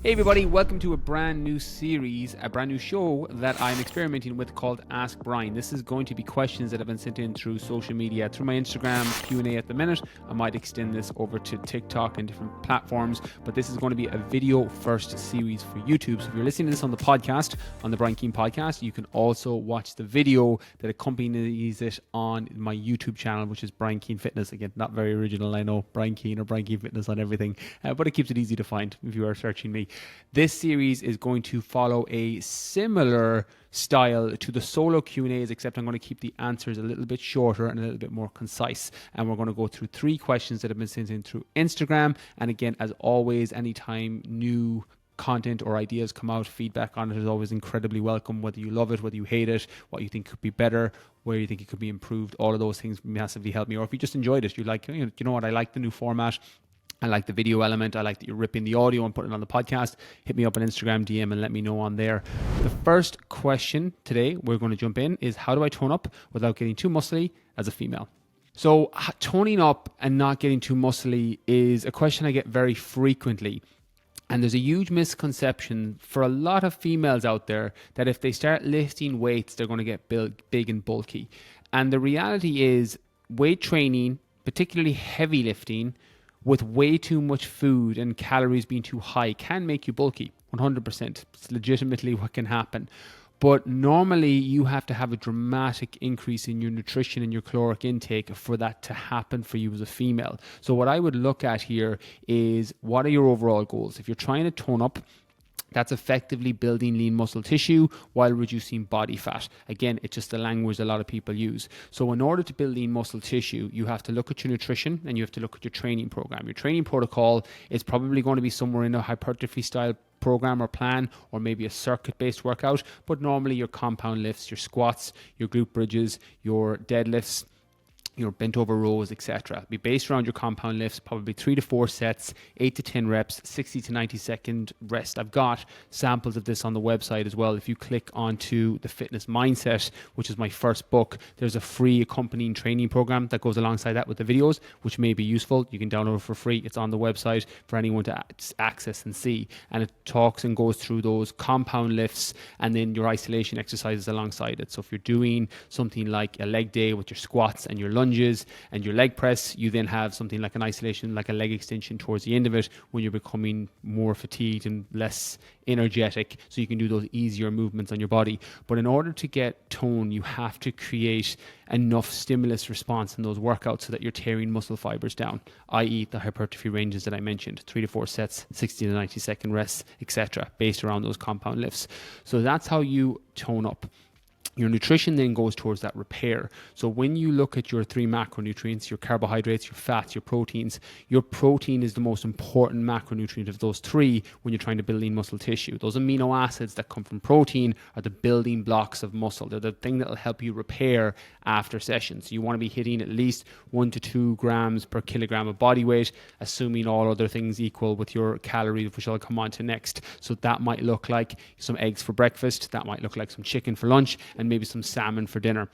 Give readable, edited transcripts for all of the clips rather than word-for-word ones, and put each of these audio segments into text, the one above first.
Hey everybody, welcome to a brand new series, a brand new show that I'm experimenting with called Ask Brian. This is going to be questions that have been sent in through social media, through my Instagram Q&A at the minute. I might extend this over to TikTok and different platforms, but this is going to be a video first series for YouTube. So if you're listening to this on the podcast, on the Brian Keane podcast, you can also watch the video that accompanies it on my YouTube channel, which is Brian Keane Fitness. Again, not very original, I know, Brian Keane or Brian Keane Fitness on everything, but it keeps it easy to find if you are searching me. This series is going to follow a similar style to the solo Q&As, except I'm going to keep the answers a little bit shorter and a little bit more concise. And we're going to go through 3 questions that have been sent in through Instagram. And again, as always, anytime new content or ideas come out, feedback on it is always incredibly welcome, whether you love it, whether you hate it, what you think could be better, where you think it could be improved. All of those things massively help me. Or if you just enjoyed it, you're like, you know what, I like the new format, I like the video element, I like that you're ripping the audio and putting it on the podcast, hit me up on Instagram DM and let me know on there. The first question today we're going to jump in is, how do I tone up without getting too muscly as a female? So toning up and not getting too muscly is a question I get very frequently. And there's a huge misconception for a lot of females out there that if they start lifting weights, they're going to get big and bulky. And the reality is, weight training, particularly heavy lifting, with way too much food and calories being too high, can make you bulky. 100%. It's legitimately what can happen. But normally you have to have a dramatic increase in your nutrition and your caloric intake for that to happen for you as a female. So what I would look at here is, what are your overall goals? If you're trying to tone up, that's effectively building lean muscle tissue while reducing body fat. Again, it's just the language a lot of people use. So in order to build lean muscle tissue, you have to look at your nutrition and you have to look at your training program. Your training protocol is probably going to be somewhere in a hypertrophy style program or plan, or maybe a circuit-based workout, but normally your compound lifts, your squats, your glute bridges, your deadlifts, your bent over rows, etc. Be based around your compound lifts, probably 3 to 4 sets, 8 to 10 reps, 60 to 90 second rest. I've got samples of this on the website as well. If you click onto the Fitness Mindset, which is my first book, there's a free accompanying training program that goes alongside that with the videos, which may be useful. You can download it for free. It's on the website for anyone to access and see. And it talks and goes through those compound lifts and then your isolation exercises alongside it. So if you're doing something like a leg day with your squats and your lunges and your leg press, you then have something like an isolation, like a leg extension towards the end of it when you're becoming more fatigued and less energetic, so you can do those easier movements on your body. But in order to get tone, you have to create enough stimulus response in those workouts so that you're tearing muscle fibers down, i.e. the hypertrophy ranges that I mentioned, 3 to 4 sets, 60 to 90 second rests, etc., based around those compound lifts. So that's how you tone up. Your nutrition then goes towards that repair. So when you look at your 3 macronutrients, your carbohydrates, your fats, your proteins, your protein is the most important macronutrient of those 3 when you're trying to build lean muscle tissue. Those amino acids that come from protein are the building blocks of muscle. They're the thing that will help you repair after sessions. You want to be hitting at least 1 to 2 grams per kilogram of body weight, assuming all other things equal with your calories, which I'll come on to next. So that might look like some eggs for breakfast, that might look like some chicken for lunch, and maybe some salmon for dinner,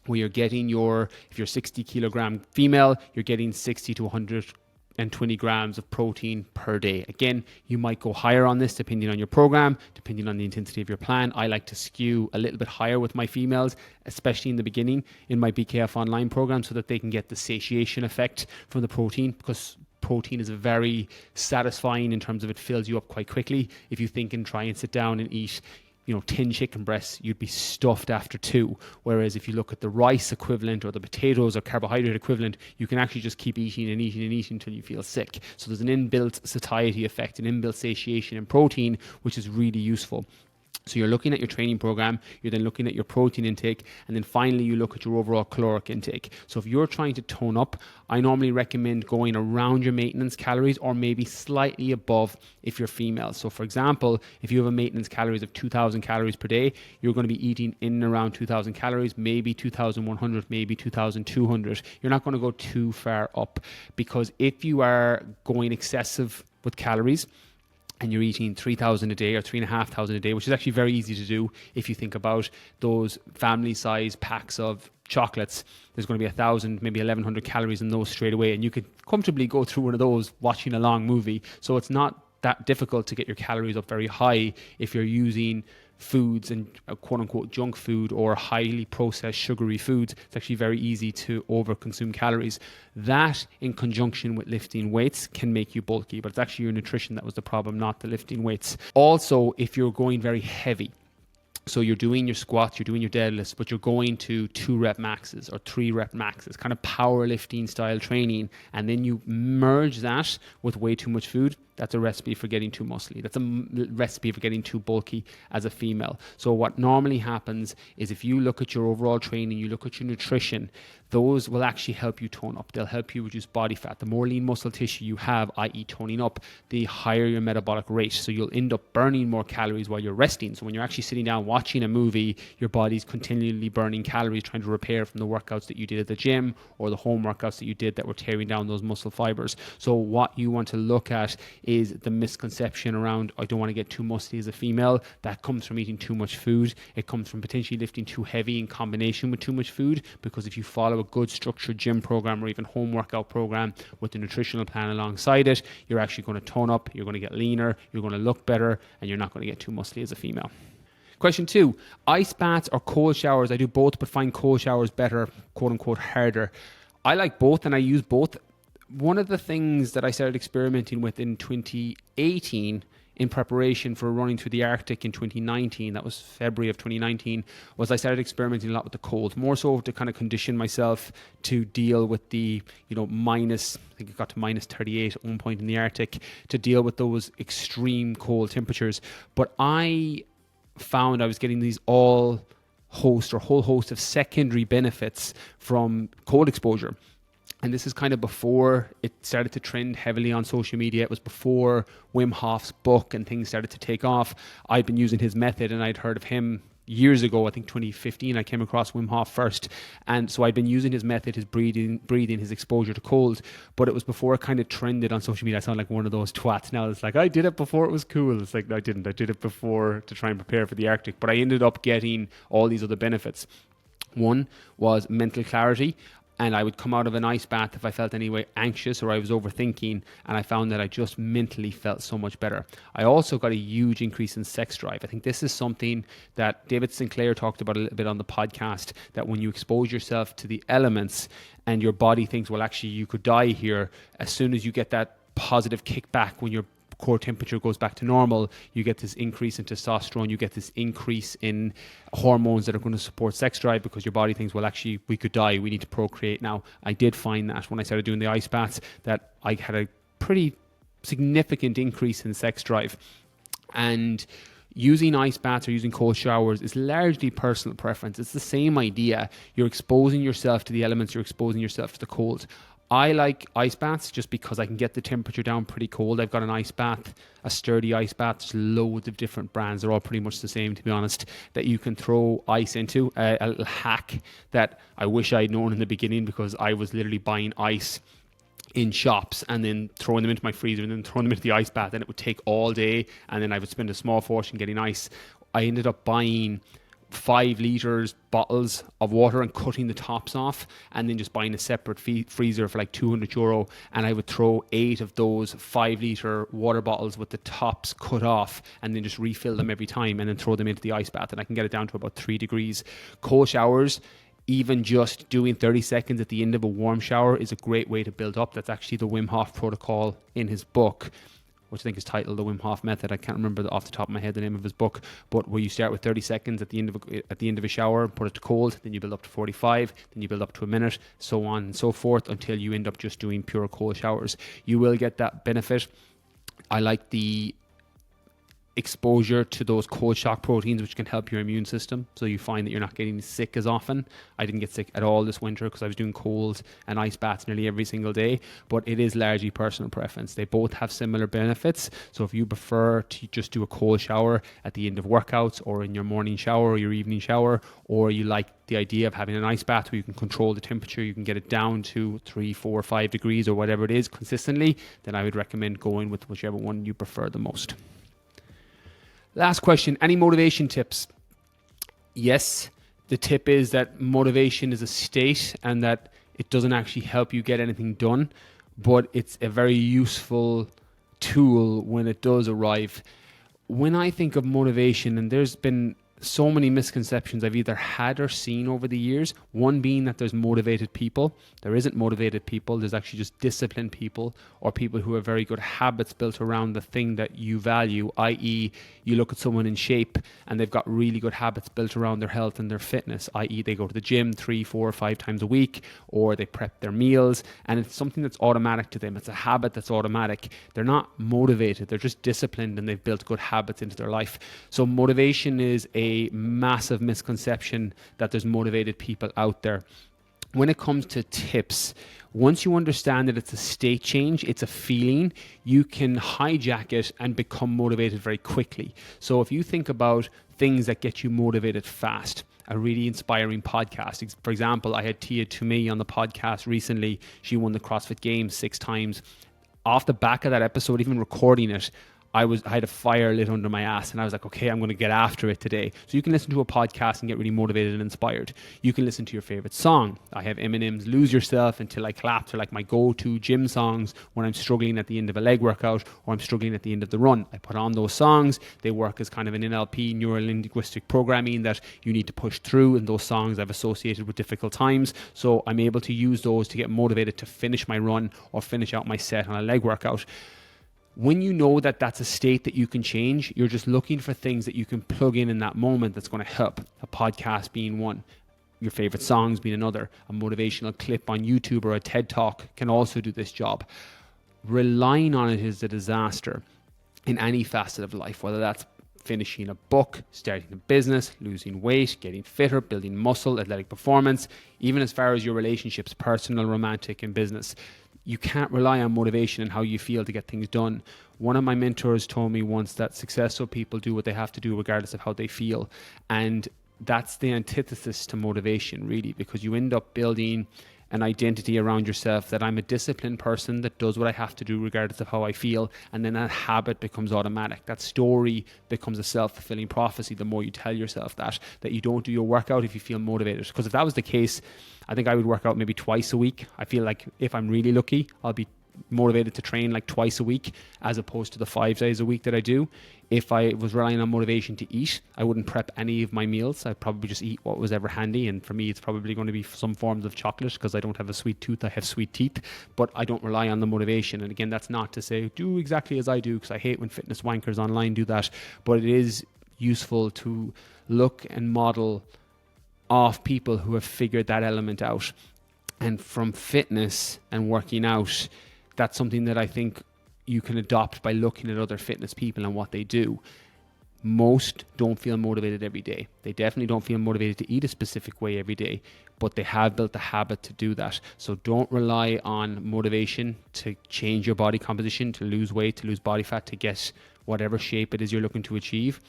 where you're getting if you're 60 kilogram female, you're getting 60 to 120 grams of protein per day. Again, you might go higher on this depending on your program, depending on the intensity of your plan. I like to skew a little bit higher with my females, especially in the beginning in my BKF Online program, so that they can get the satiation effect from the protein, because protein is very satisfying in terms of it fills you up quite quickly. If you think and try and sit down and eat 10 chicken breasts, you'd be stuffed after 2. Whereas if you look at the rice equivalent or the potatoes or carbohydrate equivalent, you can actually just keep eating and eating and eating until you feel sick. So there's an inbuilt satiety effect, an inbuilt satiation in protein, which is really useful. So you're looking at your training program, you're then looking at your protein intake, and then finally you look at your overall caloric intake. So if you're trying to tone up, I normally recommend going around your maintenance calories, or maybe slightly above if you're female. So for example, if you have a maintenance calories of 2,000 calories per day, you're going to be eating in and around 2,000 calories, maybe 2,100, maybe 2,200. You're not going to go too far up, because if you are going excessive with calories, and you're eating 3,000 a day or 3,500 a day, which is actually very easy to do if you think about those family size packs of chocolates, there's going to be 1,000, maybe 1,100 calories in those straight away, and you could comfortably go through one of those watching a long movie. So it's not that difficult to get your calories up very high if you're using foods and quote unquote junk food or highly processed sugary foods. It's actually very easy to overconsume calories. That in conjunction with lifting weights can make you bulky, but it's actually your nutrition that was the problem, not the lifting weights. Also, if you're going very heavy, so you're doing your squats, you're doing your deadlifts, but you're going to 2 rep maxes or 3 rep maxes, kind of powerlifting style training, and then you merge that with way too much food, that's a recipe for getting too muscly. That's a recipe for getting too bulky as a female. So what normally happens is if you look at your overall training, you look at your nutrition, those will actually help you tone up. They'll help you reduce body fat. The more lean muscle tissue you have, i.e. toning up, the higher your metabolic rate. So you'll end up burning more calories while you're resting. So when you're actually sitting down watching a movie, your body's continually burning calories, trying to repair from the workouts that you did at the gym or the home workouts that you did that were tearing down those muscle fibers. So what you want to look at is the misconception around, I don't want to get too muscly as a female. That comes from eating too much food. It comes from potentially lifting too heavy in combination with too much food, because if you follow a good structured gym program or even home workout program with the nutritional plan alongside it, you're actually going to tone up, you're going to get leaner, you're going to look better, and you're not going to get too muscly as a female. Question 2, ice baths or cold showers? I do both, but find cold showers better, quote unquote harder. I like both and I use both. One of the things that I started experimenting with in 2018 in preparation for running through the Arctic in 2019, that was February of 2019, was I started experimenting a lot with the cold, more so to kind of condition myself to deal with the, minus, I think it got to minus 38 at one point in the Arctic, to deal with those extreme cold temperatures. But I found I was getting these whole host of secondary benefits from cold exposure. And this is kind of before it started to trend heavily on social media. It was before Wim Hof's book and things started to take off. I'd been using his method and I'd heard of him years ago. I think 2015, I came across Wim Hof first. And so I'd been using his method, his breathing, his exposure to cold. But it was before it kind of trended on social media. I sound like one of those twats now. It's like, I did it before it was cool. It's like, no, I didn't. I did it before to try and prepare for the Arctic. But I ended up getting all these other benefits. One was mental clarity. And I would come out of an ice bath if I felt anyway anxious or I was overthinking, and I found that I just mentally felt so much better. I also got a huge increase in sex drive. I think this is something that David Sinclair talked about a little bit on the podcast, that when you expose yourself to the elements and your body thinks, well, actually you could die here, as soon as you get that positive kickback when your core temperature goes back to normal, you get this increase in testosterone, you get this increase in hormones that are going to support sex drive, because your body thinks, well, actually we could die, we need to procreate now. I did find that when I started doing the ice baths that I had a pretty significant increase in sex drive. And using ice baths or using cold showers is largely personal preference. It's the same idea. You're exposing yourself to the elements, you're exposing yourself to the cold. I like ice baths just because I can get the temperature down pretty cold. I've got an ice bath, a sturdy ice bath. There's loads of different brands. They're all pretty much the same, to be honest, that you can throw ice into. A little hack that I wish I'd known in the beginning, because I was literally buying ice in shops and then throwing them into my freezer and then throwing them into the ice bath, and it would take all day, and then I would spend a small fortune getting ice. I ended up buying 5 liters bottles of water and cutting the tops off, and then just buying a separate freezer for like €200, and I would throw 8 of those 5 liter water bottles with the tops cut off, and then just refill them every time and then throw them into the ice bath, and I can get it down to about 3 degrees. Cold showers, even just doing 30 seconds at the end of a warm shower, is a great way to build up. That's actually the Wim Hof protocol in his book, which I think is titled The Wim Hof Method. I can't remember off the top of my head the name of his book, but where you start with 30 seconds at the end of a shower, put it to cold, then you build up to 45, then you build up to a minute, so on and so forth, until you end up just doing pure cold showers. You will get that benefit. I like the exposure to those cold shock proteins, which can help your immune system, so you find that you're not getting sick as often. I didn't get sick at all this winter because I was doing cold and ice baths nearly every single day, but it is largely personal preference. They both have similar benefits, so if you prefer to just do a cold shower at the end of workouts or in your morning shower or your evening shower, or you like the idea of having an ice bath where you can control the temperature, you can get it down to 3, 4, 5 degrees or whatever it is consistently, then I would recommend going with whichever one you prefer the most. Last question, any motivation tips? Yes, the tip is that motivation is a state and that it doesn't actually help you get anything done, but it's a very useful tool when it does arrive. When I think of motivation, and there's been so many misconceptions I've either had or seen over the years, one being that there's motivated people. There isn't motivated people. There's actually just disciplined people, or people who have very good habits built around the thing that you value, i.e. you look at someone in shape and they've got really good habits built around their health and their fitness, i.e. they go to the gym 3, 4, 5 times a week, or they prep their meals, and it's something that's automatic to them. It's a habit that's automatic. They're not motivated. They're just disciplined, and they've built good habits into their life. So motivation is a massive misconception that there's motivated people out there. When it comes to tips, once you understand that it's a state change, it's a feeling, you can hijack it and become motivated very quickly. So if you think about things that get you motivated fast, a really inspiring podcast. For example, I had Tia Toomey on the podcast recently. She won the CrossFit Games 6 times. Off the back of that episode, even recording it, I had a fire lit under my ass, and I was like, okay, I'm going to get after it today. So you can listen to a podcast and get really motivated and inspired. You can listen to your favorite song. I have Eminem's Lose Yourself Until I Collapse are like my go-to gym songs when I'm struggling at the end of a leg workout, or I'm struggling at the end of the run. I put on those songs. They work as kind of an NLP, neuro-linguistic programming, that you need to push through, and those songs I've associated with difficult times. So I'm able to use those to get motivated to finish my run or finish out my set on a leg workout. When you know that that's a state that you can change, you're just looking for things that you can plug in that moment that's going to help. A podcast being one, your favorite songs being another, a motivational clip on YouTube or a TED Talk can also do this job. Relying on it is a disaster in any facet of life, whether that's finishing a book, starting a business, losing weight, getting fitter, building muscle, athletic performance, even as far as your relationships, personal, romantic, and business. You can't rely on motivation and how you feel to get things done. One of my mentors told me once that successful people do what they have to do regardless of how they feel. And that's the antithesis to motivation, really, because you end up building an identity around yourself that I'm a disciplined person that does what I have to do regardless of how I feel, and then that habit becomes automatic. That story becomes a self-fulfilling prophecy the more you tell yourself that you don't do your workout if you feel motivated. Because if that was the case, I think I would work out maybe twice a week. I feel like if I'm really lucky, I'll be motivated to train like twice a week as opposed to the 5 days a week that I do. If I was relying on motivation to eat, I wouldn't prep any of my meals. I'd probably just eat what was ever handy. And for me, it's probably going to be some forms of chocolate because I don't have a sweet tooth. I have sweet teeth, but I don't rely on the motivation. And again, that's not to say do exactly as I do, because I hate when fitness wankers online do that. But it is useful to look and model off people who have figured that element out. And from fitness and working out, that's something that I think you can adopt by looking at other fitness people and what they do. Most don't feel motivated every day. They definitely don't feel motivated to eat a specific way every day, but they have built the habit to do that. So don't rely on motivation to change your body composition, to lose weight, to lose body fat, to get whatever shape it is you're looking to achieve.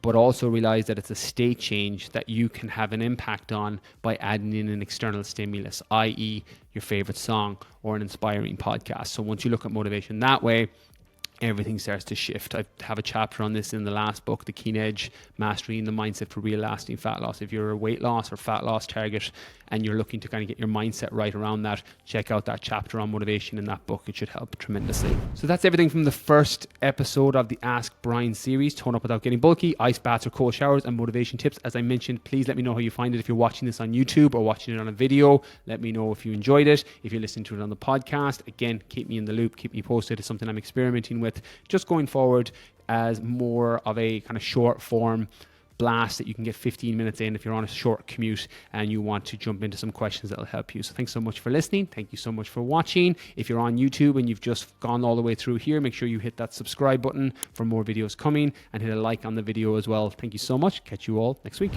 But also realize that it's a state change that you can have an impact on by adding in an external stimulus, i.e. your favorite song or an inspiring podcast. So once you look at motivation that way, everything starts to shift. I have a chapter on this in the last book, The Keen Edge, Mastering the Mindset for Real Lasting Fat Loss. If you're a weight loss or fat loss target and you're looking to kind of get your mindset right around that, check out that chapter on motivation in that book. It should help tremendously. So that's everything from the first episode of the Ask Brian series, Tone Up Without Getting Bulky, ice baths or cold showers, and motivation tips. As I mentioned, please let me know how you find it. If you're watching this on YouTube or watching it on a video, let me know if you enjoyed it. If you're listening to it on the podcast, again, keep me in the loop, keep me posted. It's something I'm experimenting with just going forward as more of a kind of short form blast that you can get 15 minutes in if you're on a short commute and you want to jump into some questions that will help you. So thanks so much for listening. Thank you so much for watching. If you're on YouTube and you've just gone all the way through here, make sure you hit that subscribe button for more videos coming, and hit a like on the video as well. Thank you so much. Catch you all next week.